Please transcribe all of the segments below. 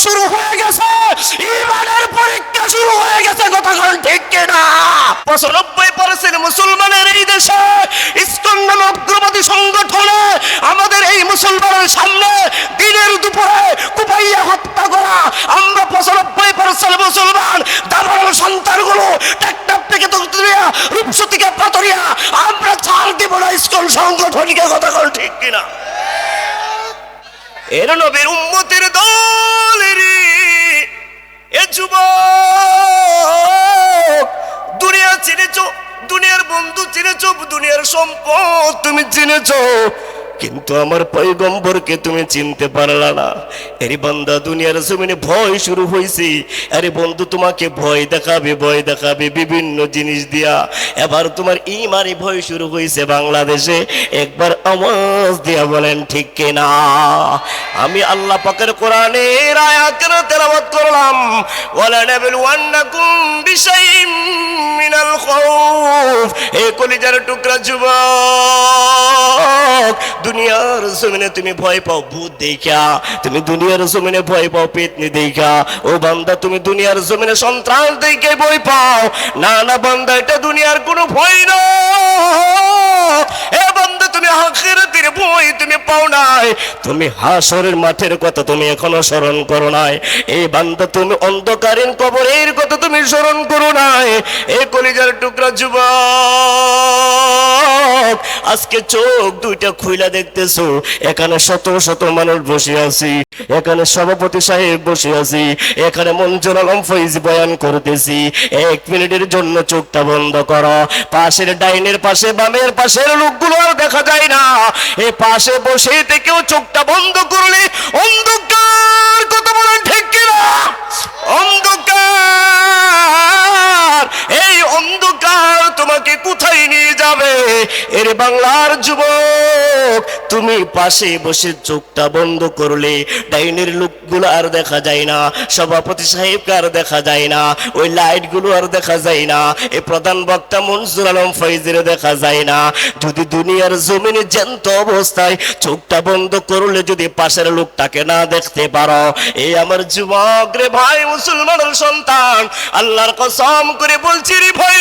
শুরু হয়ে গেছে, ঈমানের পরীক্ষা শুরু হয়ে গেছে। কথা কোন ঠিক কিনা? 95% মুসলমানের এই দেশে ইসকন নামক উগ্রবাদী সংগঠনে আমাদের এই মুসলমানের সামনে দিনের দুপুরে কুপাইয়া হত্যা করা। আমরা 95% মুসলমান দামাল সন্তানগুলো টেকনাফ থেকে তুলতুলিয়া, রূপসা থেকে পাথরিয়া, আমরা ছাড় দিব না ইসকন সংগঠনকে। কথা কোন ঠিক কিনা? এর নবীর উম্মতের দলের এ যুবক, দুনিয়া চিনেছো, দুনিয়ার বন্ধু চিনেছো, দুনিয়ার সম্পদ তুমি চিনেছো, কিন্তু আমার পয়গম্বরকে তুমি চিনতে পারলা না। আরে বান্দা, দুনিয়ার জমিনে ভয় শুরু হয়েছে। আরে বন্ধু, তোমাকে ভয় দেখাবে বিভিন্ন জিনিস দিয়া। এবার তোমার ইমানি ভয় শুরু হয়েছে বাংলাদেশে। একবার আওয়াজ দিয়া বলেন ঠিক কিনা? আমি আল্লাহ পাকের কোরআনের আয়াত তেলাওয়াত করলাম, ওয়ালা নাবলুওয়ান্নাকুম বিশাইইম মিনাল খাউফ। এ কলিজার টুকরা যুবক, দুনিয়ার জমিনে তুমি ভয় পাও ভূত দেখা, তুমি দুনিয়ার জমিনে ভয় পাও পেতনি দেখা। ও বান্দা, তুমি দুনিয়ার জমিনে সন্ত্রাস দেখে ভয় পাও। না না বান্দা, এটা দুনিয়ার কোনো ভয় না। এ বান্দা, তুমি আখিরাতের ভয় তুমি পাও নাই। তুমি হাসরের মাঠের কথা তুমি এখনো স্মরণ করো নাই। এই বান্দা, তুমি অন্ধকারের কবরের কথা তুমি স্মরণ করো নাই। এই কলিজার টুকরা যুবক, আজকে চোখ দুইটা খুইলা দেখতেছো, এখানে শত শত মানুষ বসে আছি, এখানে সভাপতি সাহেব বসে আছি, এখানে মঞ্জুর আলম ফৈজি বয়ান করতেছি। 1 মিনিটের জন্য চোখটা বন্ধ করো। পাশের ডাইনের পাশে বামের পাশের লোকগুলো আর দেখা যায় না। এই পাশে বসে থেকেও চোখটা বন্ধ করলে অন্ধকার। কথা বলেন ঠিক কিনা? অন্ধকার, এই অন্ধকার তোমাকে কোথায় নিয়ে যাবে? এর বাংলার যুবক, তুমি পাশে বসে চোখটা বন্ধ করলে ডাইনের লোকগুলো আর দেখা যায় না, সভাপতি সাহেবকে আর দেখা যায় না, ওই লাইটগুলো আর দেখা যায় না, এই প্রধান বক্তা মনসুর আলম ফৈজির দেখা যায় না। যদি দুনিয়ার জমিনে জ্যান্ত অবস্থায় চোখটা বন্ধ করলে যদি পাশের লোকটাকে না দেখতে পারো, এই আমার যুবক রে ভাই, মুসলমানের সন্তান, আল্লাহর কসম করে বলছি রে ভাই,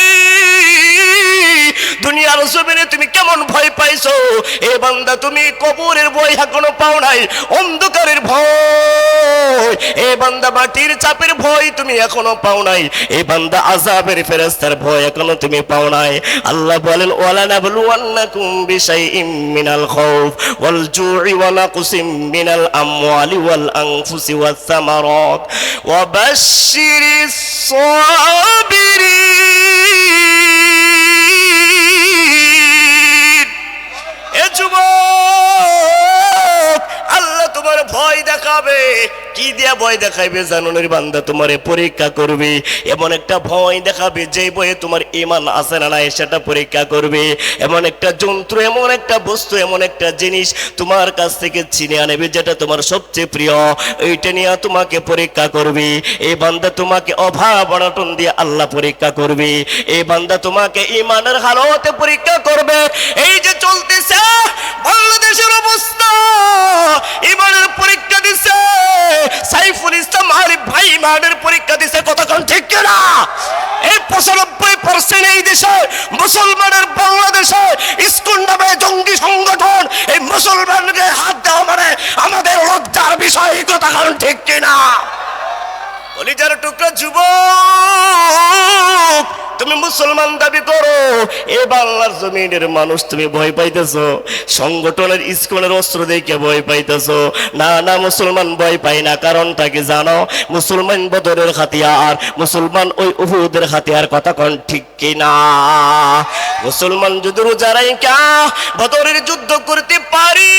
দুনিয়ার জমিনে তুমি কেমন ভয় পাইছো? এ বান্দা, তুমি কবরের ভয় এখনো পাও নাই, অন্ধকারের ভয়। এ বান্দা, মাটির চাপের ভয় তুমি এখনো পাও নাই। এ বান্দা, আযাবের ফেরেশতার ভয় এখনো তুমি পাও নাই। আল্লাহ বলেন, ওয়ালা নাবলুওয়ান্নাকুম বিশাইইম মিনাল খাউফ ওয়াল জু'i ওয়া নাকসিম মিনাল আমওয়ালি ওয়াল আনফুসি ওয়াস সামারাত ওয়া বাশশিরিস সাবিরিন। এ যুবক, আল্লাহ তোমার ভয় দেখাবে। কি দিয়া ভয় দেখাইবে জানো রে বান্দা? তোমারে পরীক্ষা করবে। এমন একটা ভয় দেখাবে যে ভয়ে তোমার ঈমান আছে না নাই সেটা পরীক্ষা করবে। এমন একটা যন্ত্র, এমন একটা বস্তু, এমন একটা জিনিস তোমার কাছ থেকে ছিনে আনবে যেটা তোমার সবচেয়ে প্রিয়, এইটা নিয়ে তোমাকে পরীক্ষা করবে। এই বান্দা, তোমাকে অভাব অনটন দিয়ে আল্লাহ পরীক্ষা করবে। এই বান্দা, তোমাকে ঈমানের হালতে পরীক্ষা করবে। এই যে চলতেছে বাংলাদেশের অবস্থা, ঈমানের পরীক্ষা দিছে সাইফুল ইসলাম আরিফ ভাই, ঈমানের পরীক্ষা দিছে। কথা কোন ঠিক কিনা? এই 95% এই দেশে মুসলমানের, বাংলাদেশে ইসকন নামে জঙ্গি সংগঠন, এই মুসলমানকে হাত দেওয়া মানে আমাদের লজ্জার বিষয়। কথা কোন ঠিক কিনা? কলিজার টুকরা যুবক, তুমি মুসলমান দাবি করো, এ বাংলার জমিনের মানুষ তুমি ভয় পাইতেছো, সংগঠনের ইসকনের অস্ত্র দেখে ভয় পাইতেছো। না না, মুসলমান ভয় পাই না। কারণটা কি জানো? মুসলমান বদরের হাতিয়ার, মুসলমান ওই উহুদের হাতিয়ার। কথা কোন ঠিক কিনা? মুসলমান যদি রোজা রাইখা বদরের যুদ্ধ করতে পারি,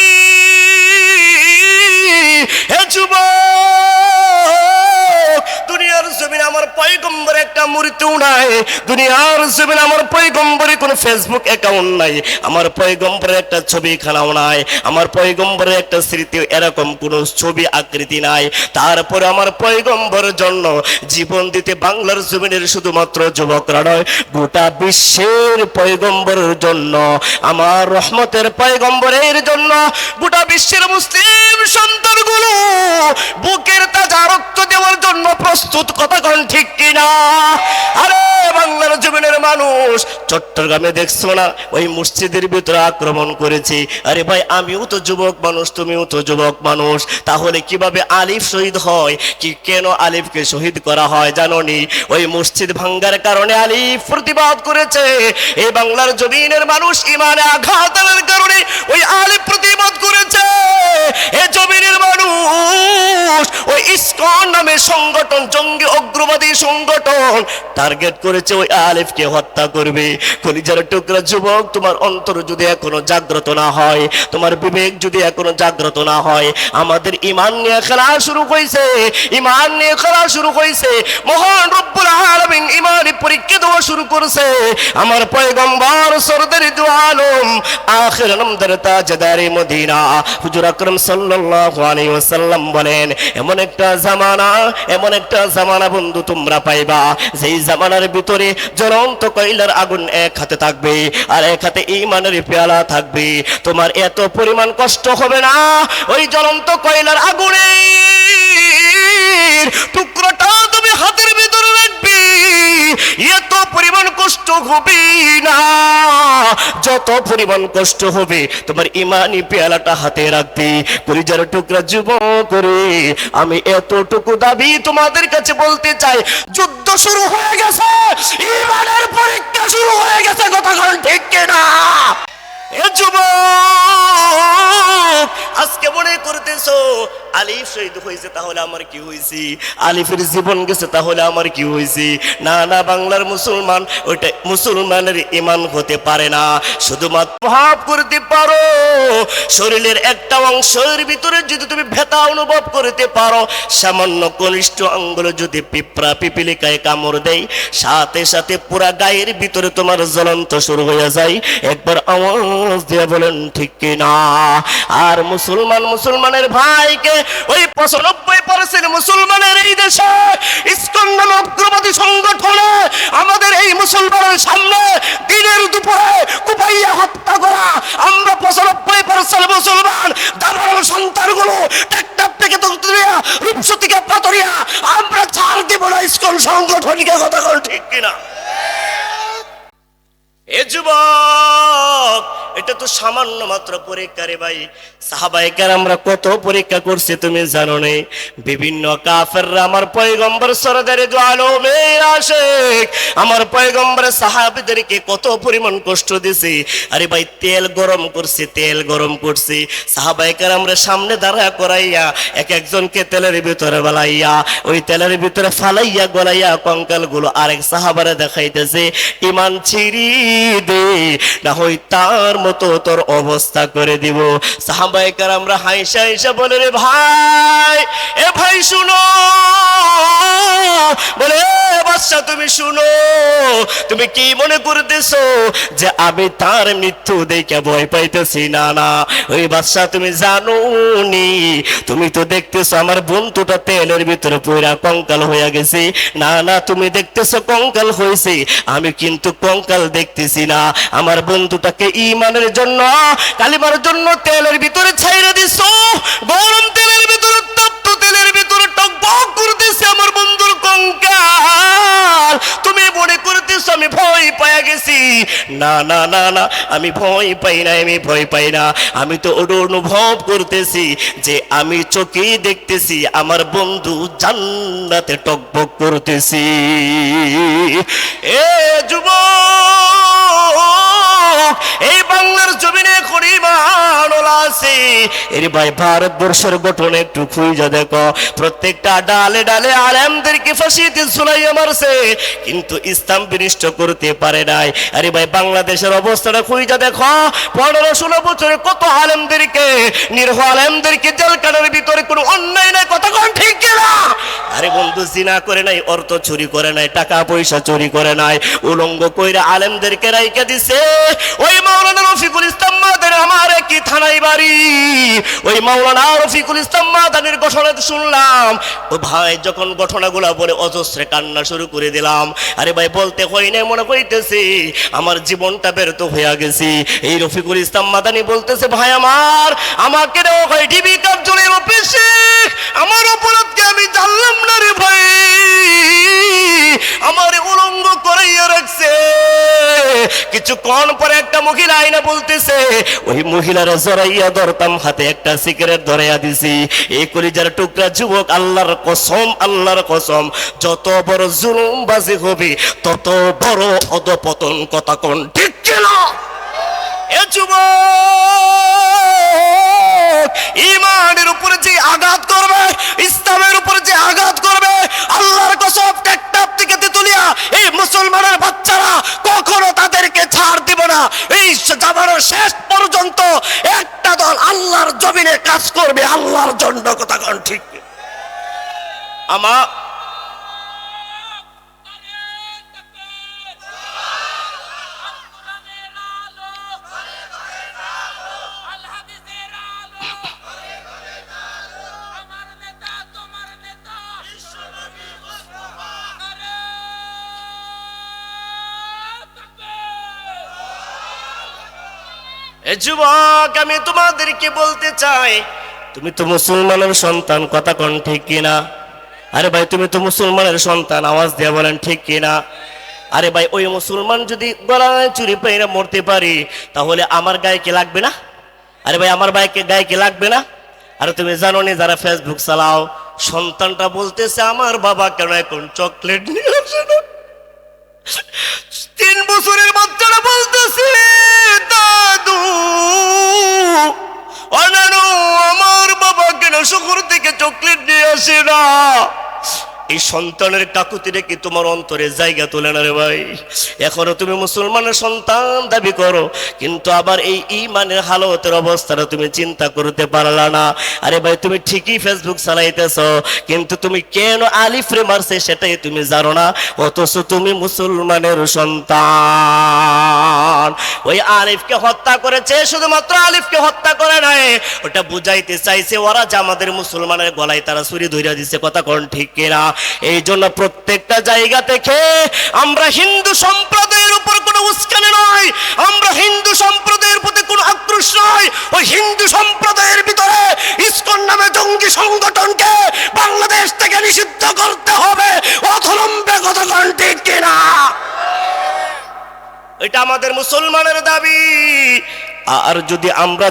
হে যুবক, দুনিয়ার জমিনে আমার পয়গম্বর একটা মূর্তিও নাই, দুনিয়ার জমিনে আমার পয়গম্বরের কোনো ফেসবুক অ্যাকাউন্ট নাই, আমার পয়গম্বরের একটা ছবি খানাও নাই, আমার পয়গম্বরের একটা স্মৃতি এরকম কোনো ছবি আকৃতি নাই। তারপরে আমার পয়গম্বরের জন্য জীবন দিতে বাংলার জমিনের শুধুমাত্র যুবকরা নয়, গোটা বিশ্বের পয়গম্বরের জন্য, আমার রহমতের পয়গম্বরের জন্য গোটা বিশ্বের মুসলিম সন্তানগুলো বুকের তাজা রক্ত জন্য প্রস্তুত, কথা কোন ঠিক কিনা? আরে বাংলার জমিনের মানুষ, চট্টগ্রামে দেখছো না ওই মসজিদের ভিতরে আক্রমণ করেছে। আরে ভাই আমিও তো যুবক মানুষ, তুমিও তো যুবক মানুষ, তাহলে কিভাবে আলিফ শহীদ হয়? কি কেন আলিফকে শহীদ করা হয় জানোনি? ওই মসজিদ ভাঙ্গার কারণে আলিফ প্রতিবাদ করেছে। এই বাংলার জমিনের মানুষ ইমানে আঘাতের কারণে ওই আলিফ প্রতিবাদ করেছে। এই জমিনের মানুষ ওই ইসকন নামে সংগঠন, জঙ্গি অগ্রবাদী সংগঠন টার্গেট করেছে ওই আলিফকে হত্যা করবে। কলিজার টুকরা যুবক, তোমার অন্তর যদি এখনো জাগ্রত না হয়, তোমার বিবেক যদি এখনো জাগ্রত না হয়, আমাদের ঈমান নিয়ে খেলা শুরু হয়েছে, ঈমান নিয়ে খেলা শুরু হয়েছে। মহান রব্বুল আলামিন ঈমানি পরীক্ষা দেওয়া শুরু করেছে। আমার পয়গম্বর সরদারি দু আলম আখির নামদার তাজদারে মদিনা হুজুর আকরাম সাল্লাল্লাহু আলাইহি ওয়াসাল্লাম বলেন, এমন একটা জামানা, এমন একটা জামানা বন্ধু তোমরা পাইবা, যেই জামানার ভিতরে জ্বলন্ত কয়লার আগুন এক হাতে থাকবে আর এক হাতে ঈমানের পেয়ালা থাকবে। তোমার এত পরিমাণ কষ্ট হবে না, ওই জ্বলন্ত কয়লার আগুনের টুকরোটা তুমি হাতের ভিতরে রাখবে, এত পরিমাণ কষ্ট হবে না। যত পরিমাণ কষ্ট হবে তোমার ঈমানি পেয়ালাটা হাতে রাখবে। কলিজার টুকরা যুবক রে, আমি এতটুকু দাবি তোমাদের কাছে বলতে চাই, যুদ্ধ শুরু হয়ে গেছে, ঈমানের পরীক্ষা শুরু হয়ে গেছে, কথা কোন ঠিক কিনা? এ যুবক, আজকে মনে করতেছো আলিফ শহীদ হয়েছে তাহলে আমার কি হয়েছে, আলিফের জীবন গেছে তাহলে আমার কি হয়েছে? না না, বাংলার মুসলমান ওইটা মুসলমানের ঈমান হতে পারে না। শুধুমাত্র ভাব করতে পারো, শরীরের একটা অংশের ভিতরে যদি তুমি ব্যথা অনুভব করতে পারো, সামান্য কনিষ্ঠ আঙ্গুলে যদি পিঁপড়া পিপিলিকায় কামড় দেয়, সাথে সাথে পুরা গায়ের ভিতরে তোমার জ্বলন্ত শুরু হয়ে যায়। একবার আওয়াজ দিয়ে বলেন ঠিক কিনা? আর মুসলমানের ভাইকে ওই 95% মুসলমানের এই দেশে ইসকন নামক উগ্রবাদী সংগঠনে আমাদের এই মুসলমানের সামনে দিনের দুপুরে কুপাইয়া হত্যা করা, আমরা 95% মুসলমান দালাল সন্তানগুলো ট্যাকটাপ থেকে তুলিয়া রূপসতীকে পাতরিয়া আমরা ছাড় দিব না ইসকন সংগঠনকে, কথা বল ঠিক কিনা? এ যুবক, এটা তো সামান্য মাত্র পরীক্ষা রে ভাই। সাহাবায়ে কেরামরা কত পরীক্ষা করছে তুমি জানো না? বিভিন্ন কাফেররা আমার পয়গম্বর সরদারে দু আলমের আশিক আমার পয়গম্বর সাহাবীদেরকে কত পরিমাণ কষ্ট দিয়েছে। আরে ভাই তেল গরম করছে, তেল গরম করছে, সাহাবায়ে কেরামরা সামনে দাঁড়া করাইয়া এক একজনকে তেলের ভিতরে বালাইয়া ওই তেলের ভিতরে ফালাইয়া গলাইয়া কঙ্কালগুলো আরেক সাহাবারে দেখাইতেছে, ঈমান ছিরি দে না হই তার মতো তোর অবস্থা করে দিব। সাহাবায়ে কেরামরা হাইসা হাইসা বলে, রে ভাই, এ ভাই শুনো, বলে বাদশা তুমি শুনো, তুমি কি মনে করতেছো যে আমি তার মৃত্যু দেখে ভয় পাইতেছি? না না, ওই বাদশা তুমি জানো নি, তুমি তো দেখতেছো আমার বন্ধুটা তেলের ভিতরে পুরা কঙ্কাল হয়ে গেছে। না না, তুমি দেখতেছো কঙ্কাল হয়েছে, আমি কিন্তু কঙ্কাল দেখতেছি না। আমার বন্ধুটাকে ঈমানের জন্য, কালিমার জন্য তেলের ভিতরে ছাইরা দিছো, গরম তেলের ভিতরে, তপ্ত তেলের ভিতরে টকবক করতেছে আমার বন্ধুর কঙ্কাল, তুমি মনে করতেছো আমি ভয় পেয়ে গেছি? না না না না, আমি ভয় পাই না, আমি ভয় পাই না, আমি তো অনুভব করতেছি যে আমি চোখেই দেখতেছি আমার বন্ধু জান্নাতে টকবক করতেছি। এ যুবক, এই বাংলার জমিনে খড়িমানওয়ালা আছে। এর ভাই ভারতবর্ষের গঠনে একটু খুঁজে দেখো, প্রত্যেকটা ডালে ডালে আলেমদেরকে ফাঁসিতে ঝুলাইয়া মারছে, কিন্তু ইসলাম বিনিষ্ট করতে পারে নাই। আরে ভাই বাংলাদেশের অবস্থাটা খুঁজে দেখো, 15-16 বছরে কত আলেমদেরকে, নিরহ আলেমদেরকে জেলখানার ভিতরে কোনো অন্যায় নাই, কথা কোন ঠিক কিনা? আরে বন্ধু, জিনা করে নাই, অর্থ চুরি করে নাই, টাকা পয়সা চুরি করে নাই, উলঙ্গ কইরা আলেমদেরকে রাইখা দিছে। ওই মাওলানা রফিকুল ইসলাম মাদানী, আমার কি থানায় বাড়ি, ওই মাওলানা রফিকুল ইসলাম মাদানীর ঘটনা শুনলাম, ও ভাই যখন ঘটনাগুলা বলে অজস্রে কান্না শুরু করে দিলাম। আরে ভাই বলতে হয় না, মনে হইতেছে আমার জীবনটা ব্যর্থ হয়ে গেছি। এই রফিকুল ইসলাম মাদানী বলতেছে, ভাই আমার, আমাকে দেওয়া হয় ডিবি কার্যালয়ের অফিসে, আমার অপরাধকে আমি জানলাম না রে ভাই, কিছুক্ষণ পরে একটা মহিলা আইনা বলতেছে, ওই মহিলার জড়াইয়া ধরতাম, হাতে একটা সিগারেট ধরাইয়া দিছি। এই কলিজার টুকরা যুবক, আল্লাহর কসম, আল্লাহর কসম, যত বড় জুলুমবাজি হবে তত বড় অধপতন। কথা কোন ঠিক কিনা? এ যুবক, ঈমানের উপরে যে আঘাত করবে, ইসলামের উপরে যে আঘাত করবে, আল্লাহর কসম টেকটাপ থেকে তেতুলিয়া এই মুসলমানের বাচ্চারা কখনো তাদেরকে ছাড় দিব না। এই জামানোর শেষ পর্যন্ত একটা দল আল্লাহর জমিনে কাজ করবে আল্লাহর জন্য। কথা কোন ঠিক? আমার যুবক, আমি তোমাদেরকে বলতে চাই, তুমি তো মুসলমানের সন্তান। কথা কোন ঠিক কিনা? আরে ভাই, তুমি তো মুসলমানের সন্তান, আওয়াজ দিয়ে বলেন ঠিক কিনা? আরে ভাই, ওই মুসলমান যদি গলায় চুরি পাইরা মরতে পারি, তাহলে আমার গায়ে কি লাগবে না? আরে ভাই, আমার ভাইকে গায়ে কি লাগবে না? আরে তুমি জানো নি, যারা ফেসবুক চালাও, সন্তানটা বলতেছে আমার বাবা কেন এখন চকলেট নিয়ে আসে না? 3 বছরের বাচ্চারা বলতেছে, দাদু অনানো, আমার বাবা কেন শহর থেকে চকলেট নিয়ে আসে না? এই সন্তানের কাকুতিরে কি তোমার অন্তরে জায়গা তোলে না রে ভাই? এখনো তুমি মুসলমানের সন্তান দাবি করো, কিন্তু আবার এই ঈমানের হালতের অবস্থাটা তুমি চিন্তা করতে পারলা না। আরে ভাই, তুমি ঠিকই ফেসবুক চালাইতেছ, কিন্তু তুমি কেন আলিফরে মারছে সেটাই তুমি জানো না, অথচ তুমি মুসলমানের সন্তান। ওই আলিফকে হত্যা করেছে, শুধুমাত্র আলিফকে হত্যা করে নাই, ওটা বুঝাইতে চাইছে ওরা যে আমাদের মুসলমানের গলায় তারা ছুরি ধইরা দিছে। কথা কোন ঠিক কিনা? এই জন্য প্রত্যেকটা জায়গা থেকে আমরা হিন্দু সম্প্রদায়ের উপর কোনো উস্কানি নয়, আমরা হিন্দু সম্প্রদায়ের প্রতি কোনো আক্রোশ নয়, ওই হিন্দু সম্প্রদায়ের ভিতরে ইসকন নামে জঙ্গি সংগঠনকে বাংলাদেশ থেকে নিষিদ্ধ করতে হবে অথলম্বে। কথা কোন ঠিক কিনা? এটা আমাদের মুসলমানের দাবি। আর যদি আমরা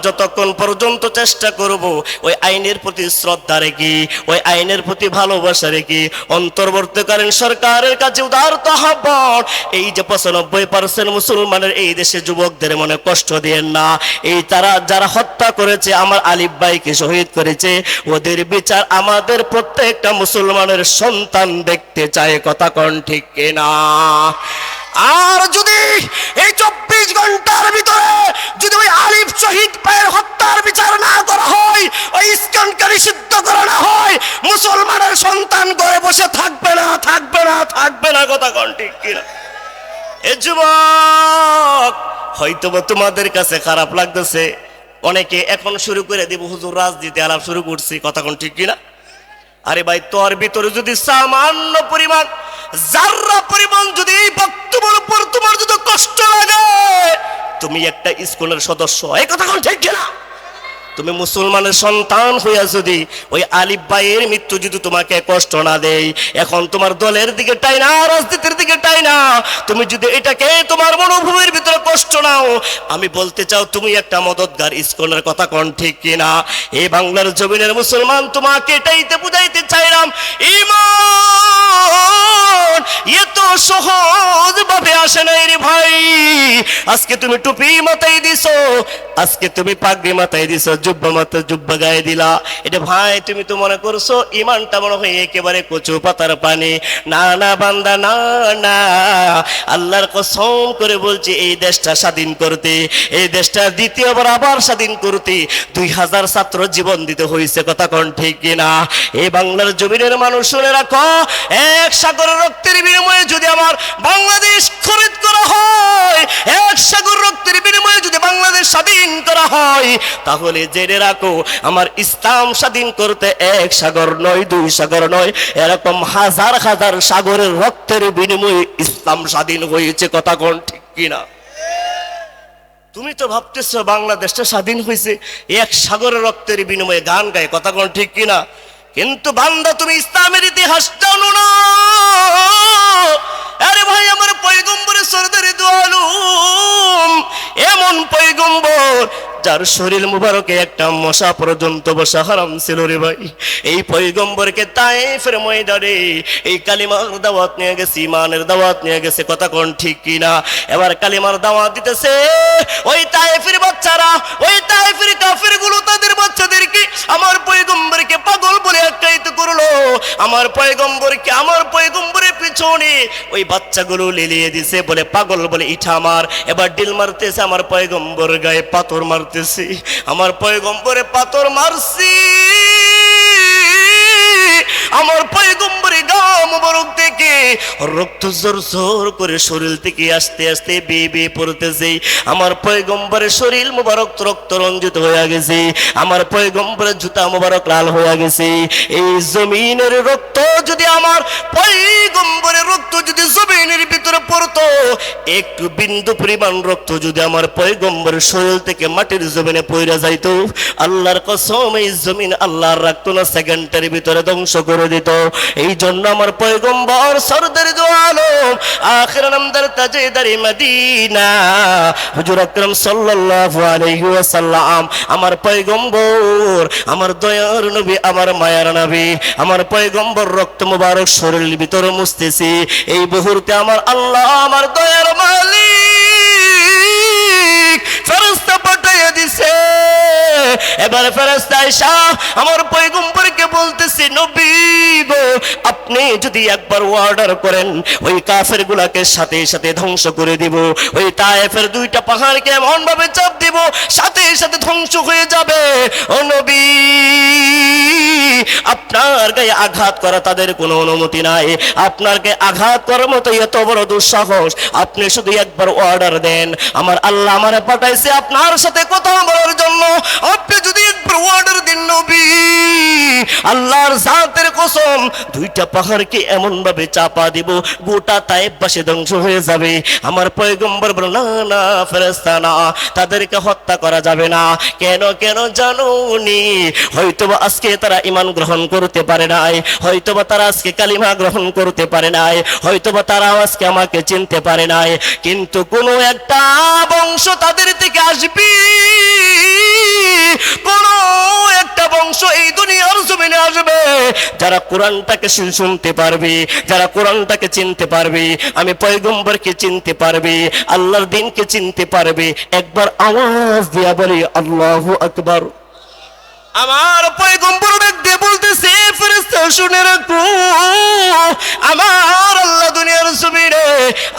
যতক্ষণ পর্যন্ত চেষ্টা করব ওই আইনের প্রতি শ্রদ্ধা রেখে, ওই আইনের প্রতি ভালোবাসা রেখে, অন্তর্বর্তীকালীন সরকারের কাছে উদারত আহ্বান, এই যে 95% মুসলমানের এই দেশে যুবকদের মনে কষ্ট দিয়েন না। এই তারা যারা হত্যা করেছে, আমার আলিফ ভাইকে শহীদ করেছে, ওদের বিচার আমাদের প্রত্যেকটা মুসলমানের সন্তান দেখতে চায়। কথা কোন ঠিক কিনা? আর যদি এই 24 ঘন্টার ভিতরে যদি ওই আলিফ শহীদ ভাইয়ের হত্যার বিচার না করা হয়, ওই ইসকনকে নিষিদ্ধ করা না হয়, মুসলমানের সন্তান ঘরে বসে থাকবে না, থাকবে না, থাকবে না। কথা কোন ঠিক কিনা? এ যুবক, হয়তো তোমাদের কাছে খারাপ লাগতেছে, অনেকে এখন শুরু করে দিব হুজুর রাজনীতি আলাপ শুরু করছি। কথা কোন ঠিক কিনা? আরে ভাই, তোর ভিতরে যদি সামান্য পরিমাণ, যারা পরিমাণ যদি এই বক্তব্যের উপর তোমার যদি কষ্ট লাগে, তুমি একটা স্কুলের সদস্য। এই কথা কোন ঠিক কিনা? তুমি মুসলমানের সন্তান হইয়া যদি ওই আলিফ ভাইয়ের মৃত্যু যদি তোমাকে কষ্ট না দেয়, এখন তোমার দলের দিকে টাই না, রাজনীতির দিকে টাই না, তুমি যদি এটাকে তোমার মনোভূমির ভিতরে কষ্ট নাও, আমি বলতে চাও তুমি একটা মদতগার ইসকনের। কথা কোন ঠিক কিনা? এই বাংলার জমিনের মুসলমান, তোমাকে এটাইতে বুঝাইতে চাইলাম, ঈমান এত সহজ ভাবে আসে নাই রে ভাই। আজকে তুমি টুপি মাথায় দিছো, আজকে তুমি পাগড়ি মাথায় দিছো, জুব্বা মাথা জুব্বা গায়ে দিলা, এটা ভাই তুমি তো মনে করছো ইমানটা মনে হয় একেবারে কচু পাতার পানি। না না বান্দা, না না, আল্লাহর কসম করে বলছি, এই দেশটা স্বাধীন করতে, এই দেশটা দ্বিতীয়বার আবার স্বাধীন করতে 2000 ছাত্র জীবন দিতে হয়েছে। কথা কোন ঠিক কিনা? এই বাংলার জমিনের মানুষ শুনে রাখো, এক সাগরের রক্তের বিনিময়ে যদি আমার বাংলাদেশ খরিদ করা হয়, এক সাগর রক্তের বিনিময়ে যদি বাংলাদেশ স্বাধীন করা হয়, তাহলে জেনে রাখো আমার ইসলাম স্বাধীন করতে 1 সাগর নয়, 2 সাগর নয়, এরকম হাজার হাজার সাগরের রক্তের বিনিময়ে ইসলাম স্বাধীন হয়েছে। কথা কোন ঠিক কিনা? তুমি তো ভাবতেছো বাংলাদেশটা স্বাধীন হয়েছে 1 সাগরের রক্তের বিনিময়ে গান গায়। কথা কোন ঠিক কিনা? কিন্তু বান্দা, তুমি ইসলামের ইতিহাস জানো না। আরে ভাই আমার পয়গম্বরের সরদারে দু আলম এমন পয়গম্বর যার শরীর মুবারকে একটা মশা পর্যন্ত বসা হারাম ছিল রে ভাই। এই পয়গম্বরকে তায়েফের ময়দানে এই কালিমার দাওয়াত নিয়ে গেছে, ইমানের দাওয়াত নিয়ে গেছে, কথা কোন ঠিক কিনা? এবার কালিমার দাওয়াত দিতেছে ওই তায়েফের বাচ্চারা, ওই তায়েফের কাফের গুলো তাদের বাচ্চাদেরকে আমার পয়গম্বরকে পাগল বলে আখ্যায়িত করলো। আমার পয়গম্বরের পিছনে ওই বাচ্চাগুলো লেলিয়ে দিছে, বলে পাগল, বলে ইঠা মার। এবার ডিল মারতেছে, আমার পয়গম্বর গায়ে পাথর মারতেছে, আমার পয়গম্বরে পাথর মারছি। আমার পয়গম্বরে গা মুবারক থেকে রক্ত জোর জোর করে শরীর থেকে আস্তে আস্তে বেয়ে বেয়ে পড়তেছে। আমার পয়গম্বরের শরীর মুবারক রক্ত রঞ্জিত হয়ে গেছে, আমার পয়গম্বরের জুতা মুবারক লাল হয়ে গেছে। এই জমিনের রক্ত যদি, আমার পয়গম্বরের রক্ত যদি জমিনের ভিতরে পড়তো, একটু বিন্দু পরিমাণ রক্ত যদি আমার পয়গম্বরের শরীর থেকে মাটির জমিনে পড়ে যাইতো, আল্লাহর কসম এই জমিন আল্লাহর রাখতো না, সেকেন্ডের ভিতরে ধ্বংস করে দিত। এই জন্য আমার পয়গম্বর সরদার দু আলম আখির নামদার তাজেদার মদিনা হুজুর আকরাম সাল্লাল্লাহু আলাইহি ওয়াসাল্লাম, আমার পয়গম্বর, আমার দয়ার নবী, আমার মায়ার নবী, আমার পয়গম্বর রক্ত মুবারক শরীরের ভিতরে মুছতেছি। এই মুহূর্তে আমার আল্লাহ, আমার দয়ার মালিক ফেরেশতা পাঠিয়ে দিছে। এবার ফেরেশতা আয়েশা আমার পয়গম্বরকে বলতেছে, নবী গো, আপনি যদি একবার অর্ডার করেন ওই কাফের গুলাকে সাথে সাথে ধ্বংস করে দিব, ওই তায়েফের দুইটা পাহাড়কে এমন ভাবে চাপ দিব সাথে সাথে ধ্বংস হয়ে যাবে। ও নবী, আপনার গায়ে আঘাত করা তাদের কোনো অনুমতি নাই, আপনার গায়ে আঘাত করার মতো এত বড় দুঃসাহস, আপনি শুধু একবার অর্ডার দেন। আমার আল্লাহ আমারে পাঠাইছে আপনার সাথে কথা বলার জন্য, আপনি যদি একবার অর্ডার দেন নবী, আল্লাহর জাতের কসম দুইটা পাহাড়কে এমন ভাবে চাপা দিব গোটা তায়েফবাসী ধ্বংস হয়ে যাবে। আমার পয়গম্বর বলল, না না ফেরেশতা না, তাদেরকে হত্যা করা যাবে না। কেন কেন জানুনি? হয়তোবা আজকে তারা ঈমান গ্রহণ করতে পারে নাই, হয়তোবা তারা আজকে কালিমা গ্রহণ করতে পারে নাই, হয়তোবা তারা আজকে আমাকে চিনতে পারে নাই, কিন্তু কোনো একটা বংশ তাদের থেকে আসবে, কোন একটা বংশ এই দুনিয়ার জমিনে আসবে যারা কোরআনটাকে শুনতে পারবে, যারা কোরআনটাকে চিনতে পারবে, আমি পয়গম্বরকে চিনতে পারবে, আল্লাহর দ্বীনকে চিনতে পারবে। একবার আওয়াজ দিয়া বলি আল্লাহু আকবার। আমার পয়গম্বর দেখতে বলতেছে, ফেরেশতা শুনে রাখো, আমার আল্লাহ দুনিয়ার জমিনে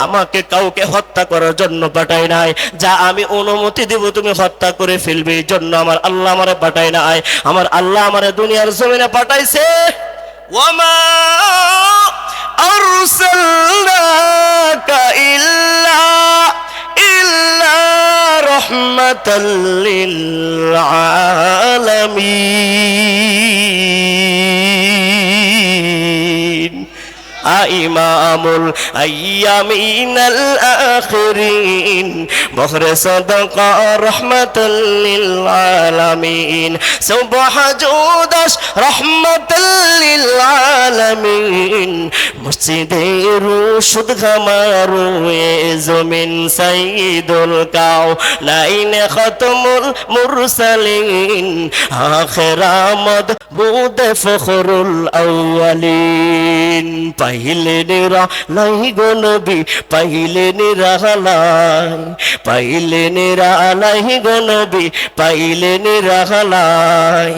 আমাকে কাউকে হত্যা করার জন্য পাঠায় নাই, যা আমি অনুমতি দেব তুমি হত্যা করে ফেলবে, এই জন্য আমার আল্লাহ আমারে পাঠায় নাই। আমার আল্লাহ আমারে দুনিয়ার জমিনে পাঠাইছে। ওয়ামা আরসালনাকা ইল্লা রাহমাতাল লিল আলামিন। ইমামুল আইয়ামিনাল আখিরিন বহরে সাদাকা রাহমাতাল লিল আলামিন সুবহাজুদাস রাহমাতাল লিল আলামিন মসজিদে রুশুদ গামারু এ জমিন সাইয়্যিদুল কাওনাইন খাতমুল মুরসালিন আখিরামদ বুদ ফখরুল আউয়ালিন। পাইলে নিরা লাই গো নবী, পাইলে নিরা লাই, পাইলে নিরা লাই গো নবী, পাইলে নিরা লাই।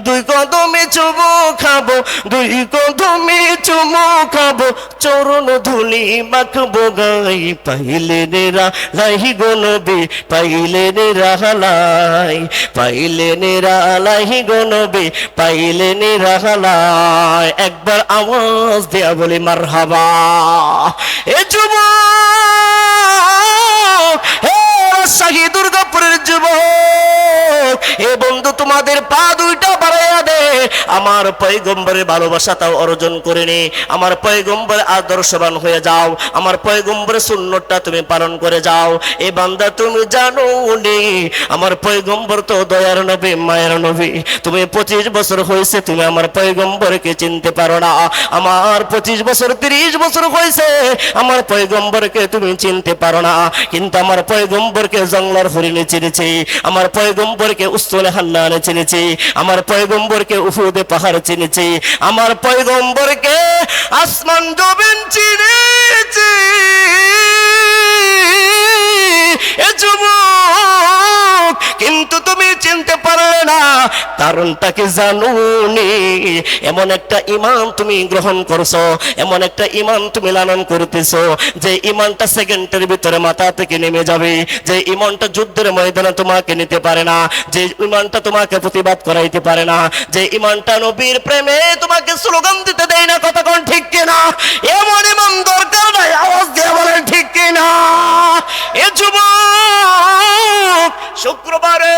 দুই কদমে চুমু খাবো, দুই কদমে চুমু খাবো, চরণ ধুলি মাখবো গাই। পাইলে নিরা লাই গো নবী, পাইলে নিরা লাই, পাইলে নিরা লাই গো নবী, পাইলে নিরা লাই। একবার আওয়াজ দেয়া বলি মারহাবা। এ যুবক, হে রাজশাহী দুর্গাপুরের যুবক, এ বন্ধু তোমাদের পা দুইটা বাড়াইয়া দেন, আমার পয়গম্বরের ভালোবাসাটাও অর্জন করে নে, আমার পয়গম্বরের আদর্শবান হয়ে যাও, আমার পয়গম্বরের সুন্নতটা তুমি পালন করে যাও। এ বান্দা তুমি জানো নি আমার পয়গম্বর তো দয়ার নবী, মায়ের নবী। তুমি 25 বছর হয়েছে তুমি আমার পয়গম্বরকে চিনতে পারো না। আমার 25 বছর 30 বছর হয়েছে আমার পয়গম্বরকে তুমি চিনতে পারো না, কিন্তু আমার পয়গম্বরকে জঙ্গলার হরিণে চিনেছি, আমার পয়গম্বরকে উস্তলে হান্নানে চিনেছি, আমার পয়গম্বরকে উহুদে পাহাড় চিনেছি, আমার পয়গম্বরকে আসমান জমিন চিনেছি। এ যুবক, কিন্তু তুমি চিনতে পারলে না, কারণটা কি জানুনি? এমন একটা ঈমান তুমি গ্রহণ করছো, এমন একটা ঈমান তুমি লালন করতেছো, যে ঈমানটা সেকেন্ডের ভিতরে মাথা থেকে নেমে যাবে, যে ঈমানটা যুদ্ধের ময়দানে তোমাকে নিতে পারে না, যে ঈমানটা তোমাকে প্রতিবাদ করাইতে পারে না, যে ঈমানটা নবীর প্রেমে তোমাকে স্লোগান দিতে দেয় না। কথা কোন ঠিক কিনা? এমন ঈমান দরকার নাই, আওয়াজ দিয়ে বলেন ঠিক কিনা? এ যুবক, শুক্রবারে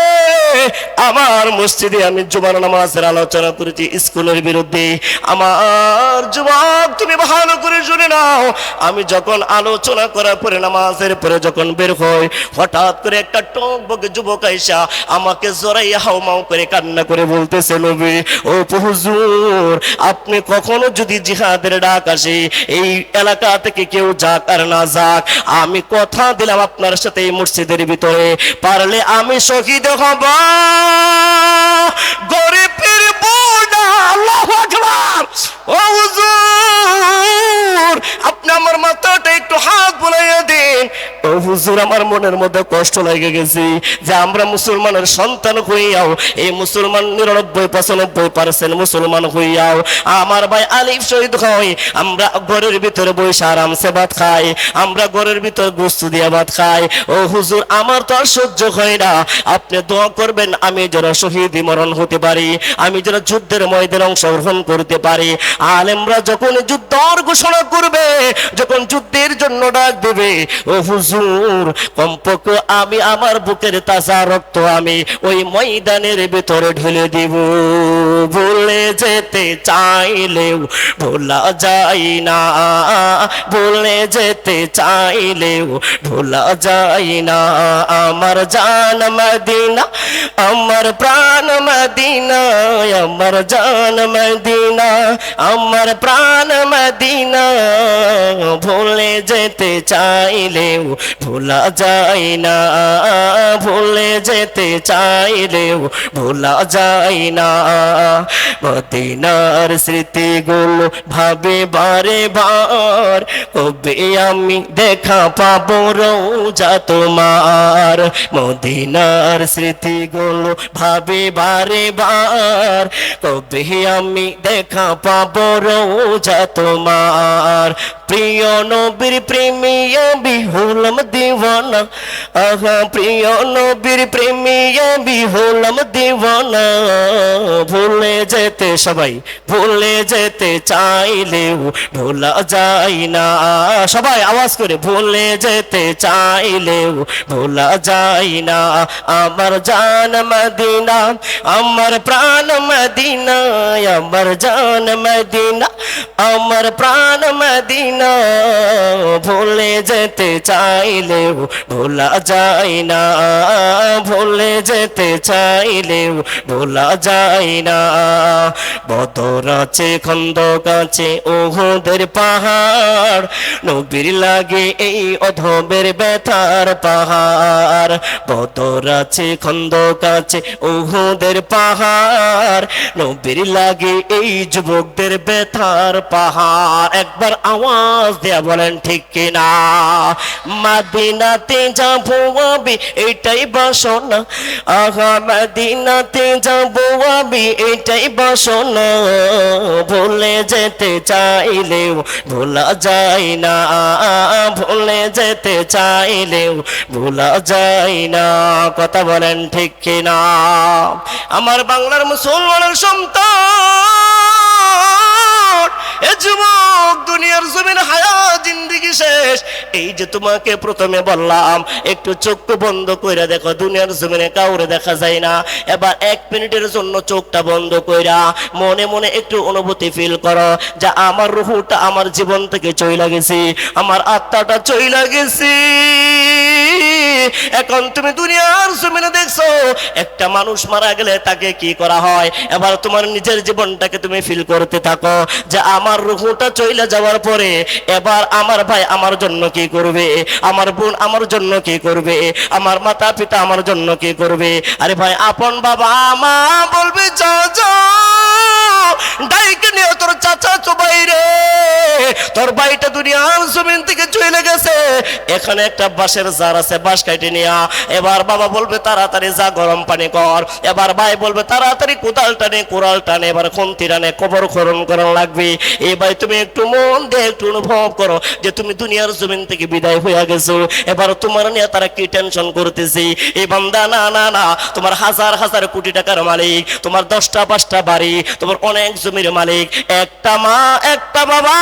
আমার মসজিদে আমি জুমার নামাজের আলোচনা করেছি স্কুলের বিরুদ্ধে। আমার যুবক, তুমি ভালো করে শুনে নাও, আমি যখন আলোচনা করার পরে নামাজের পরে যখন বের হই, হঠাৎ করে একটা টকবকে যুবক আইসা আমাকে জড়াইয়া হাউমাউ করে কান্না করে বলতেছে, নবী ও হুজুর, আপনি কখনো যদি জিহাদের ডাক আসে এই এলাকা থেকে কেউ যাক আর না যাক, আমি কথা দিলাম আপনার সাথে এই মসজিদের ভিতরে পারলে আমি শহীদ হব, গরিবের বোনা। আল্লাহু আকবার। ও হুজুর, আপনি আমার মাথাটা একটু হাত বুলাইয়া দিন। ও হুজুর, আমার মনের মধ্যে কষ্ট লেগে গেছে যে আমরা মুসলমানের সন্তান হইয়াও, এই মুসলমান 99-95% মুসলমান হইয়াও আমার ভাই আলিফ শহীদ হয়। আমরা ঘরের ভিতরে বসে আরামসে ভাত খাই, আমরা ঘরের ভিতরে গোস্ত দিয়ে ভাত খাই। ও হুজুর, আমার তো আর সহ্য হয় না, আপনি দোয়া করবেন আমি যেন শহীদ মরণ হতে পারি, আমি যেন যুদ্ধের ময়দানে অংশগ্রহণ করতে পারি। আলেমরা যখন যুদ্ধের ঘোষণা করবে, যখন যুদ্ধের জন্য ডাক দেবে, ও হুজুর, কমপক্ষে আমি আমার বুকের তাজা রক্ত আমি ওই ময়দানের ভিতরে ঢেলে দিব। ভুলে যেতে চাইলেও ভোলা যায় না, ভুলে যেতে চাইলেও ভোলা যায় না। আমার জান মদিনা, আমার প্রাণ মদিনা, আমার জান মদিনা, আমার প্রাণ মদিনা। ভুলে যেতে চাইলেও ভোলা যায় না, ভুলে যেতে চাইলেও ভোলা যায় না। মদিনার স্মৃতিগুলো ভাবে বারে বার, কবে আমি দেখা পাবো রোজা তোমার। মদিনার স্মৃতিগুলো ভাবে বারে বার, কবে আমি দেখা পাবো রোজা তোমার। প্রিয় নবীর প্রেমী আমি হলাম দিওয়ানা, আহা প্রিয় নবীর প্রেমী আমি হলাম দিওয়ানা। ভুলে যেতে সবাই ভুলে যেতে চাইলেও ভোলা যায় না। সবাই আওয়াজ করে, ভুলে যেতে চাইলেও ভোলা যায় না। আমার জান মদিনা, আমার প্রাণ মদিনা, আমার জান মদিনা, আমার প্রাণ মদিনা। ভুলে যেতে চাইলেও ভোলা যায় না, ভুলে যেতে চাইলেও ভোলা যায় না। বদর আছে, খন্দক আছে, উহুদের পাহাড়, নবীর লাগে এই অধমের ব্যথার পাহাড়। বদর আছে, খন্দক আছে, উহুদের পাহাড়, নবীর লাগে এই যুবকদের ব্যথার পাহাড়। একবার আওয়াজ দেয়া বলেন ঠিক কিনা? মদিনাতে যাবো আমি এটাই বাসনা, আহা মদিনাতে যাবো আমি এটাই বাসনা। ভুলে যেতে চাইলেও ভোলা যায় না, ভুলে যেতে চাইলেও ভোলা যায় না। কথা বলেন ঠিক কিনা? আমার বাংলার মুসলমানের সন্তান, এ যুবক, দুনিয়া দুনিয়ার জমিনে হায়াত জিন্দেগি শেষ। এই যে তোমাকে প্রথমে বললাম একটু চোখ বন্ধ কইরা দেখো, দুনিয়ার জমিনে কাউরে দেখা যায় না। এবার 1 মিনিটের জন্য চোখটা বন্ধ কইরা মনে মনে একটু অনুভূতি ফিল করো যে আমার রূহটা আমার জীবন থেকে চইলা গেছে, আমার আত্মাটা চইলা গেছে। এখন তুমি দুনিয়ার জমিনে দেখছো একটা মানুষ মারা গেলে তাকে কি করা হয়। এবার তোমার নিজের জীবনটাকে তুমি ফিল করতে থাকো যে আমার রূহটা চইলা যাওয়ার পরে এবার আমার ভাই আমার জন্য কি করবে, আমার বোন আমার জন্য কি করবে, আমার মাতা পিতা আমার জন্য কি করবে। আরে ভাই আপন বাবা মা বলবে চাচা ডাইকে নিয়ে তোর চাচা তো বাইরে, তোর ভাইটা দুনিয়ার জমিন থেকে চলে গেছে, এখানে একটা বাঁশের জার আছে, বাঁশ কাটে নিয়া। এবার বাবা বলবে তাড়াতাড়ি যা গরম পানি কর। এবার ভাই বলবে তাড়াতাড়ি কোদাল টানে কোরাল টানে, এবার খুন্তি টানে কবর খনন করা লাগবে। এই ভাই তুমি একটু মন দিয়ে একটু অনুভব করো যে তুমি দুনিয়ার জমিন থেকে বিদায় হয়ে গেছো। এবার তোমার নিয়ে তারা কি টেনশন করতেছে। এই বান্দা না না না, তোমার হাজার হাজার কোটি টাকার মালিক, তোমার 10টা 5টা বাড়ি, তোমার অনেক জমির মালিক, একটা মা একটা বাবা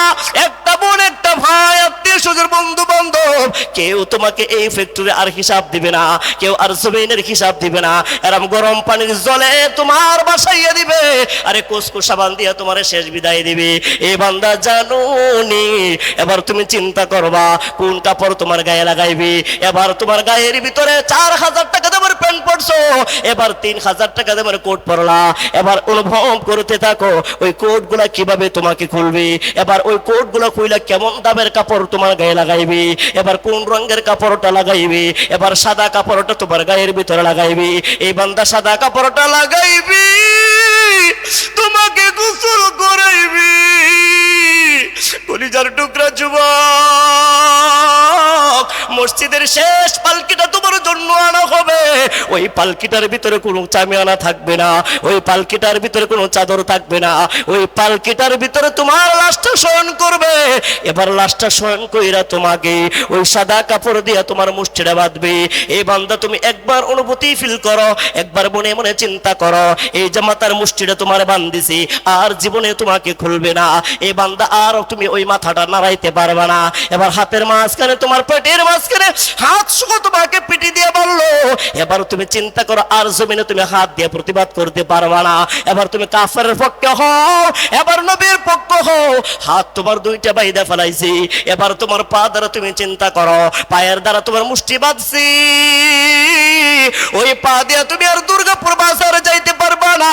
একটা বোন একটা ভাই আত্মীয় স্বজন বন্ধু বান্ধব, কেউ তোমাকে এই ফ্যাক্টরি আর হিসাব দিবে না, কেউ আর জমিনের হিসাব দিবে না। এরম গরম পানির জলে তোমার বাসাইয়া দিবে, আরে কুসকুস সাবান দিয়ে তোমার শেষ বিদায় দিবে। এই বান্দা জানুনি। এবার তুমি চিন্তা করবা কোন কাপড় তোমার গায়ে লাগাইবি। এবার তোমার গায়ের ভিতরে 4000 টাকা দেবার প্যান্ট পরছো, এবার 3000 টাকা দেবার কোট পরলা। এবার অনুভব করতে থাকো ওই কোট গুলা কিভাবে তোমাকে খুলবে, এবার ওই কোট গুলা খুইলা কেমন দামের কাপড় তোমার গায়ে লাগাইবি, এবার কোন রঙের কাপড়টা লাগাইবি। এবার সাদা কাপড়টা তোমার গায়ের ভিতরে লাগাইবি। এই বান্দা সাদা কাপড়টা লাগাইবি, তোমাকে গোসল করাইবি। কলিজার টুকরা যুবক, মসজিদের শেষ পালকিটা তোমার জন্য আনা হবে। ওই পালকিটার ভিতরে কোনো চামিয়ানা থাকবে না, ওই পালকিটার ভিতরে কোনো চাদর থাকবে না, ওই পালকিটার ভিতরে তোমার লাশটা শয়ন করবে। এবার লাশটা শয়ন কইরা তোমাকে ওই সাদা কাপড় দিয়ে তোমার মুষ্টিটা বাঁধবে। এই বান্দা তুমি একবার অনুভূতি ফিল করো, একবার মনে মনে চিন্তা করো এই যে মাথার মুষ্টিটা তোমার বান্ধিছি আর জীবনে তোমাকে খুলবে না। এই বান্দা আর তুমি ওই মাথাটা নাড়াইতে পারবে না। এবার হাতের মাঝখানে তোমার পেটের মাঝখানে হাত শুকো তোমাকে পিটি দিয়ে বললো। এবার তুমি চিন্তা করো আর জমিনে তুমি হাত দিয়ে প্রতিবাদ করতে পারবে না। এবার তুমি কাফেরের পক্ষে হও, এবার নবীর পক্ষ হও, হাত তোমার 2টা বাইদা ফেলাইছি। এবার তোমার পা দ্বারা তুমি চিন্তা করো, পায়ের দ্বারা তোমার মুষ্টি বাঁধছি। ওই পা দিয়ে তুমি আর দুর্গাপুর বাজারে যাইতে পারবা না,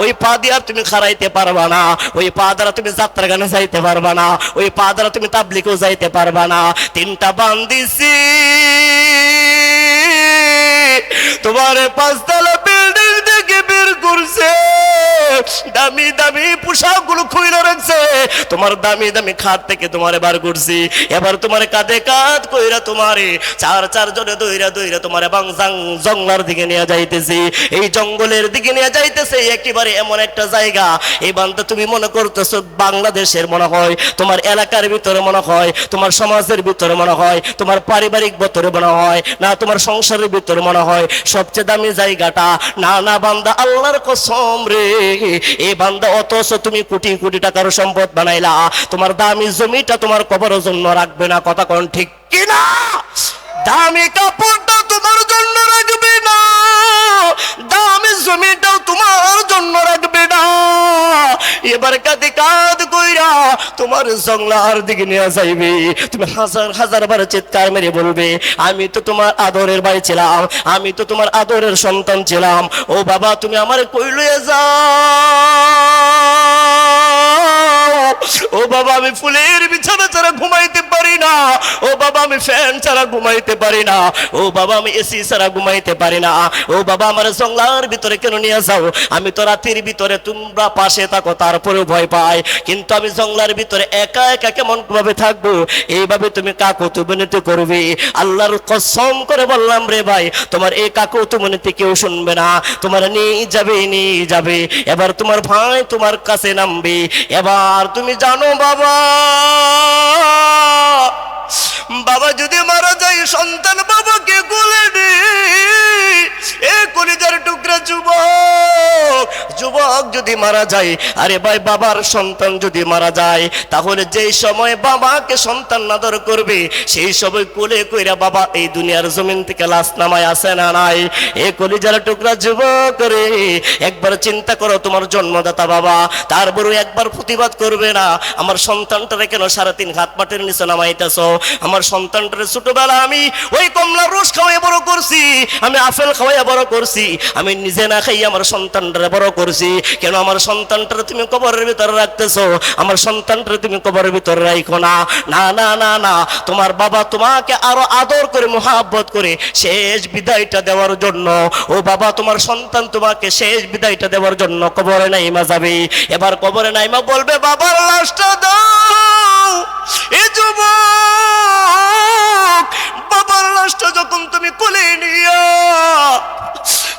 ওই পা দিয়ে আর তুমি খারাইতে পারবা না, ওই পা দ্বারা তুমি যাত্রা গানে যাইতে পারবা না, ওই পা দ্বারা তুমি তাবলিগেও যাইতে পারবা না। 3টা বান্ধিছি তোমার 5তলা বিল্ডিং থেকে বের করছে, দামি দামি পোশাক গুলো খুইলা রাখছে, তোমার দামি দামি খাট থেকে তোমার বার করছি। এবার তোমার কাঁধে কাঁধ কইরা তোমারে 4 জনে দইরা দইরা তোমার জঙ্গলার দিকে নিয়ে যাইতেছি। এই জঙ্গলের দিকে নিয়ে যাইতেছে একেবারে এমন একটা জায়গা, এই বান্দা তুমি মনে করতেছো বাংলাদেশের মনে হয়, তোমার এলাকার ভিতরে মনে হয়, তোমার সমাজের ভিতরে মনে হয়, তোমার পারিবারিক ভিতরে মনে হয় না, তোমার সংসারের ভিতরে মনে হয় সবচেয়ে দামি জায়গাটা। না না বান্দা আল্লাহর কসম রে, এই বান্দা অথচ তুমি কোটি কোটি টাকার সম্পদ বানাইলা, তোমার দামি জমিটা তোমার কবরের জন্য রাখবে না। কথা কোন ঠিক কিনা? দামি কাপড়টা তোমার জন্য রাখবে না, দামি জমিটাও তোমার জন্য রাখবে না। এবার কাঁধে কাঁধ কইরা তোমার জঙ্গলার দিকে নিয়ে যাইবে। তুমি হাজার হাজার বার চিৎকার মেরে বলবে আমি তো তোমার আদরের ভাই ছিলাম, আমি তো তোমার আদরের সন্তান ছিলাম। ও বাবা তুমি আমারে কই লইয়া যাও, ও বাবা আমি ফুলের বিছানা ছাড়া ঘুমাইতে পারি না, ও বাবা আমি ফ্যান ছাড়া ঘুমাইতে পারি না, ও বাবা আমি এসি ছাড়া ঘুমাইতে পারি না, ও বাবা আমার জঙ্গলার ভিতরে কেন নিয়ে যাও? আমি তো রাতের ভিতরে তোমরা পাশে থাকো তারপরেও ভয় পাই, কিন্তু আমি জঙ্গলার ভিতরে একা একা কেমন ভাবে থাকবো? এইভাবে তুমি কাকুতুমিনতি করবে। আল্লাহর কসম করে বললাম রে ভাই, তোমার এই কাকুতুমিনতি কেউ শুনবে না, তোমার নিয়ে যাবে নিয়ে যাবে। এবার তোমার ভাই তোমার কাছে নামবে। এবার তুমি জানো বাবা, বাবা যদি মারা যায় সন্তান বাবাকে কোলে নেয়, এ কলিজার টুকরা যুবক, যুবক যদি মারা যায়, আরে ভাই বাবার সন্তান যদি মারা যায়, তাহলে যেই সময় বাবাকে সন্তান আদর করবে সেই সময় কোলে কইরা বাবা এই দুনিয়ার জমিন থেকে লাশ নামায় আসে না নাই? এ কলিজার টুকরা যুবক রে, একবার চিন্তা করো তোমার জন্মদাতা বাবা, তারপরে একবার প্রতিবাদ করবে না? আমার সন্তানটারে কেন 3.5 হাত মাটির নিচে নামাইতেছ? আমার সন্তানটারে ছোটবেলা আমি ওই কমলার রস খাওয়াই বড় করছি, আমি আপেল খাওয়াই বড় করছি, আমি নিজে না খাই আমার সন্তানটারে বড় করছি, কেন আমার সন্তানটারে তুমি কবরের ভিতরে রাখতেছো? আমার সন্তানটারে তুমি কবরের ভিতরে রাখো না। না না না না, তোমার বাবা তোমাকে আরো আদর করে মোহাব্বত করে শেষ বিদায়টা দেওয়ার জন্য, ও বাবা তোমার সন্তান তোমাকে শেষ বিদায়টা দেওয়ার জন্য কবরে নাইমা যাবে। এবার কবরে নাইমা বলবে বাবার লাশটা দাও। এ যুবক, বাবার লাশটা যখন তুমি কোলে নিয়া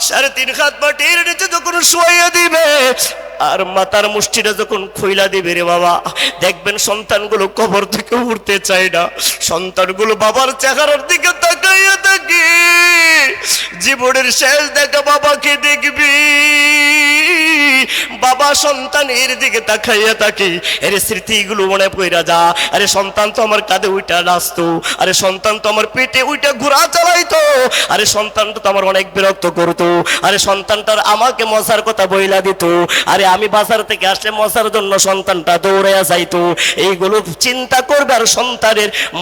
3.5 হাত মাটির নিচে যখন শুয়াইয়া দিবে আর মাথার মুষ্টিটা যখন খুইলা দিবে রে বাবা, দেখবেন সন্তানগুলো কবর থেকে উঠতে চায় না, সন্তানগুলো বাবার চেহারার দিকে তাকাইয়া থাকে, জীবনের শেষ দেখা বাবাকে দেখবি, বাবা সন্তানের দিকে তাকাইয়া থাকে, এর স্মৃতিগুলো মনে পড়া যা, আরে সন্তান তো আমার কাঁধে উইটা নাচতো, আরে সন্তান তো আমার পেটে উইটা ঘোরা চালাইতো, আরে সন্তানটা তো আমার অনেক বিরক্ত করতো, আরে সন্তানটার আমাকে মশার কথা বইলা দিত, আরে আমি বাজার থেকে আসলে মশার জন্য সন্তানটা দৌড়াইয়া যাইতো। এইগুলো চিন্তা করবে আর সন্তানের